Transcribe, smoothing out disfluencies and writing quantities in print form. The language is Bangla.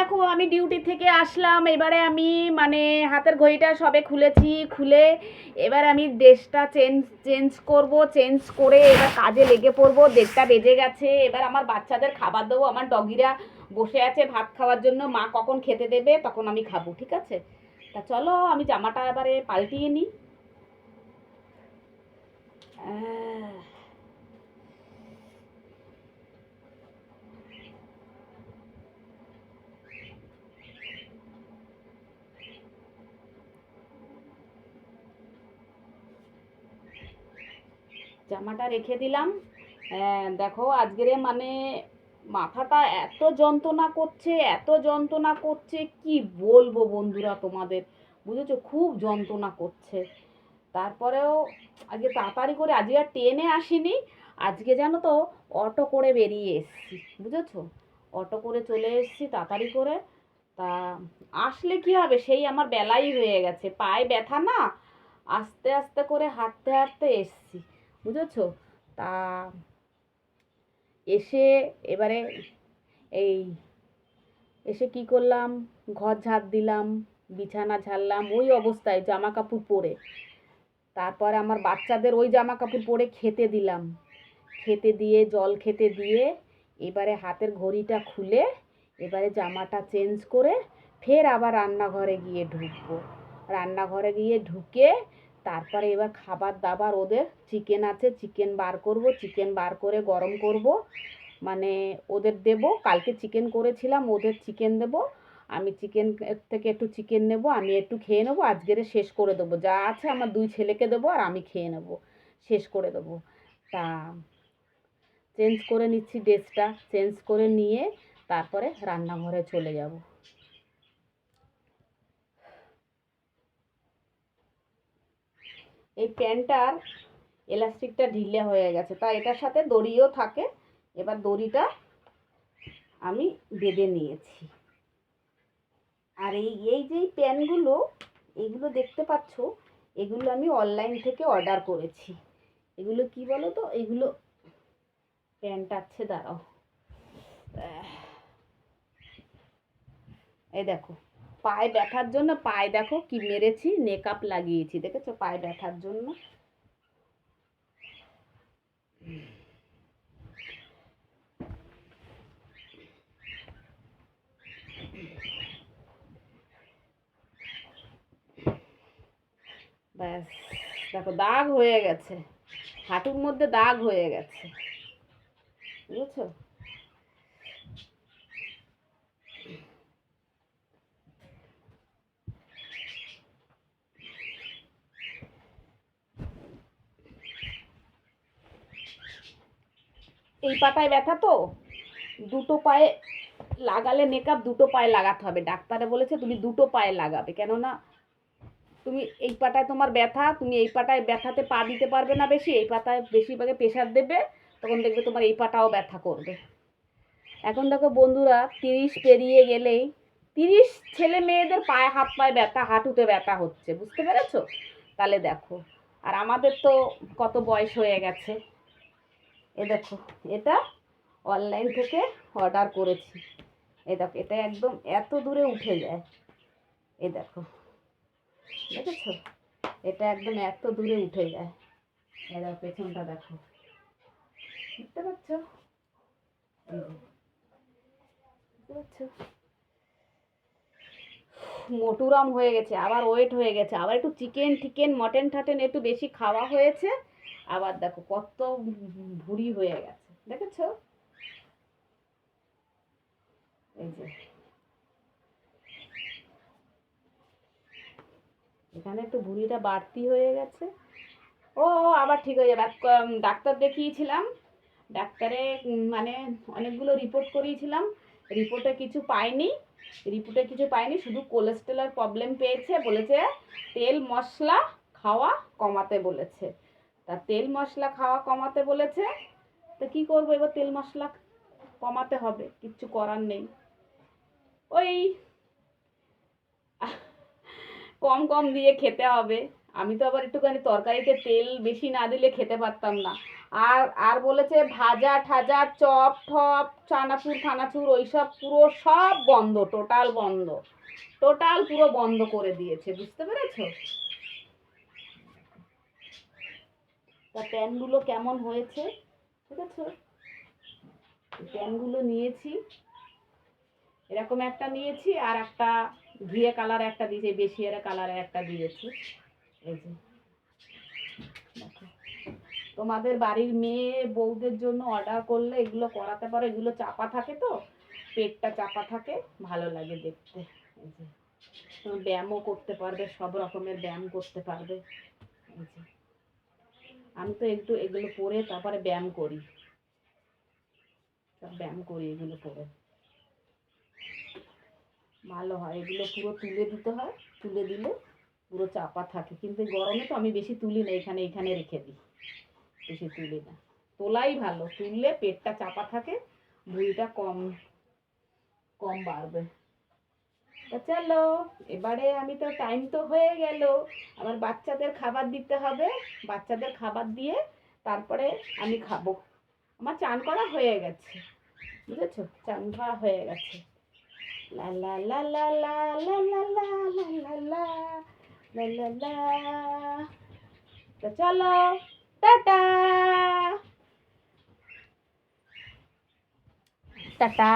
দেখো আমি ডিউটি থেকে আসলাম, এবারে আমি মানে হাতের ঘড়িটা সবে খুলেছি, খুলে এবার আমি ড্রেসটা চেঞ্জ চেঞ্জ করব, চেঞ্জ করে এবার কাজে লেগে পড়বো। 1:30 বেজে গেছে, এবার আমার বাচ্চাদের খাবার দেবো। আমার ডগিরা বসে আছে ভাত খাওয়ার জন্য, মা কখন খেতে দেবে তখন আমি খাবো, ঠিক আছে? তা চলো আমি জামাটা এবারে পাল্টিয়ে নিই। জামাটা রেখে দিলাম। দেখো আজকের মানে মাথাটা এত যন্ত্রণা করছে, এত যন্ত্রণা করছে, কি বলবো বন্ধুরা তোমাদের, বুঝেছো? খুব যন্ত্রণা করছে। তারপরেও আজকে তাড়াতাড়ি করে, আজকে আর ট্রেনে আসিনি, আজকে জানো তো অটো করে বেরিয়ে এসছি, বুঝেছো? অটো করে চলে এসছি তাড়াতাড়ি করে। তা আসলে কি হবে, সেই আমার বেলাই হয়ে গেছে, পায়ে ব্যথা না, আস্তে আস্তে করে হাঁটতে হাঁটতে এসছি, বুঝেছো? তা এসে এবারে এই এসে কি করলাম, ঘর ঝাড় দিলাম, বিছানা ঝাড়লাম ওই অবস্থায় জামা কাপড় পরে। তারপরে আমার বাচ্চাদের ওই জামা কাপড় পরে খেতে দিলাম, খেতে দিয়ে জল খেতে দিয়ে এবারে হাতের ঘড়িটা খুলে এবারে জামাটা চেঞ্জ করে ফের আবার রান্নাঘরে গিয়ে ঢুকবো। রান্নাঘরে গিয়ে ঢুকে তারপরে এবার খাবার দাবার, ওদের চিকেন আছে, চিকেন বার করব, চিকেন বার করে গরম করব, মানে ওদের দেব। কালকে চিকেন করেছিলাম, ওদের চিকেন দেব। আমি চিকেন থেকে একটু চিকেন নেব, আমি একটু খেয়ে নেবো, আজকের শেষ করে দেবো, যা আছে আমার 2 ছেলেকে দেবো আর আমি খেয়ে নেব, শেষ করে দেবো। তা চেঞ্জ করে নিচ্ছি, ড্রেসটা চেঞ্জ করে নিয়ে তারপরে রান্নাঘরে চলে যাব। এই প্যান্টটার এলাস্টিকটা ঢিলে হয়ে গেছে, তা এটার সাথে দড়িও থাকে, এবার দড়িটা আমি বেঁধে নিয়েছি। আর এই এই যে প্যান্টগুলো, এইগুলো দেখতে পাচ্ছ, এগুলো আমি অনলাইন থেকে অর্ডার করেছি। এগুলো কি বলো তো, এগুলো প্যান্ট আছে, দাঁড়াও, এই দেখো, পায়ে ব্যথার জন্য, পায়ে দেখো কি মেরেছি, নেকআপ লাগিয়েছি, দেখেছো? পায়ে ব্যথার জন্য। ব্যাস, দেখো দাগ হয়ে গেছে, হাঁটুর মধ্যে দাগ হয়ে গেছে, বুঝেছো? এই পাটায় ব্যথা তো, দুটো পায়ে লাগালে মেকআপ দুটো পায়ে লাগাতে হবে, ডাক্তারে বলেছে তুমি দুটো পায়ে লাগাবে, কেননা তুমি এই পাটায় তোমার ব্যথা, তুমি এই পাটায় ব্যথাতে পা দিতে পারবে না বেশি, এই পাটায় বেশিরভাগে প্রেশার দেবে, তখন দেখবে তোমার এই পাটাও ব্যথা করবে। এখন দেখো বন্ধুরা, 30 পেরিয়ে গেলেই 30 ছেলে মেয়েদের পায়ে হাত পায়ে ব্যথা, হাঁটুতে ব্যথা হচ্ছে, বুঝতে পেরেছো? তাহলে দেখো, আর আমাদের তো কত বয়স হয়ে গেছে। এ দেখো, এটা অনলাইন থেকে অর্ডার করেছি, এই দেখো এটা একদম এত দূরে উঠে যায়, এই দেখো, দেখেছো? এটা একদম এত দূরে উঠে যায়, এই দেখো পেছনটা দেখো, বুঝতে পারছো? বুঝতে পারছো? মোটুরাম হয়ে গেছে, আবার ওয়েট হয়ে গেছে, আবার একটু চিকেন টিকেন মটন ঠাটেন একটু বেশি খাওয়া হয়েছে, আবার দেখো কত ভুঁড়ি হয়ে গেছে, দেখেছো? এই যে এখানে একটু ভুঁড়িটা বাড়তি হয়ে গেছে। ও আবার ঠিক হয়ে যাবে। ডাক্তার দেখিয়েছিলাম, ডাক্তারে মানে অনেকগুলো রিপোর্ট করিয়েছিলাম, রিপোর্টে কিছু পাইনি, রিপোর্টে কিছু পাইনি, শুধু কোলেস্টেরলের প্রবলেম পেয়েছে, বলেছে তেল মশলা খাওয়া কমাতে বলেছে। তা তেল মশলা খাওয়া কমাতে বলেছে, তো কী করবো, এবার তেল মশলা কমাতে হবে, কিচ্ছু করার নেই। ওই কম কম দিয়ে খেতে হবে, আমি তো আবার একটুখানি তরকারিতে তেল বেশি না দিলে খেতে পারতাম না। আর আর বলেছে ভাজা ঠাজা চপ ঠপ চানাচুর ফানাচুর ওইসব পুরো সব বন্ধ, টোটাল বন্ধ, টোটাল পুরো বন্ধ করে দিয়েছে, বুঝতে পেরেছো? তা প্যানগুলো কেমন হয়েছে ঠিক আছে? প্যানগুলো নিয়েছি, এরকম একটা নিয়েছি, আর একটা ঘিয়ে কালার একটা দিয়েছি, বেশি এর কালারে একটা দিয়েছি। এই যে দেখো, তোমাদের বাড়ির মেয়ে বউদের জন্য অর্ডার করলে এগুলো করাতে পারো। এগুলো চাপা থাকে তো, পেটটা চাপা থাকে, ভালো লাগে দেখতে। এই যে তুমি ব্যায়ামও করতে পারবে, সব রকমের ব্যায়াম করতে পারবে। এই যে আমি তো একটু এগুলো পরে তারপরে ব্যায়াম করি, সব ব্যায়াম করি এগুলো পরে, ভালো হয়। এগুলো পুরো তুলে দিতে হয়, তুলে দিলে পুরো চাপা থাকে, কিন্তু গরমে তো আমি বেশি তুলি না, এখানে এখানে রেখে দিই, বেশি তুলি না। তোলাই ভালো, তুললে পেটটা চাপা থাকে, ভুঁড়িটা কম কম বাড়বে। তা চলো, এবারে আমি তো টাইম তো হয়ে গেল, আমার বাচ্চাদের খাবার দিতে হবে, বাচ্চাদের খাবার দিয়ে তারপরে আমি খাবো। আমার চান করা হয়ে গেছে, বুঝেছো, চান করা হয়ে গেছে। লা লা লা লা লা লা লা লা লা লা লা লা লা। তো চলো, টাটা, টাটা।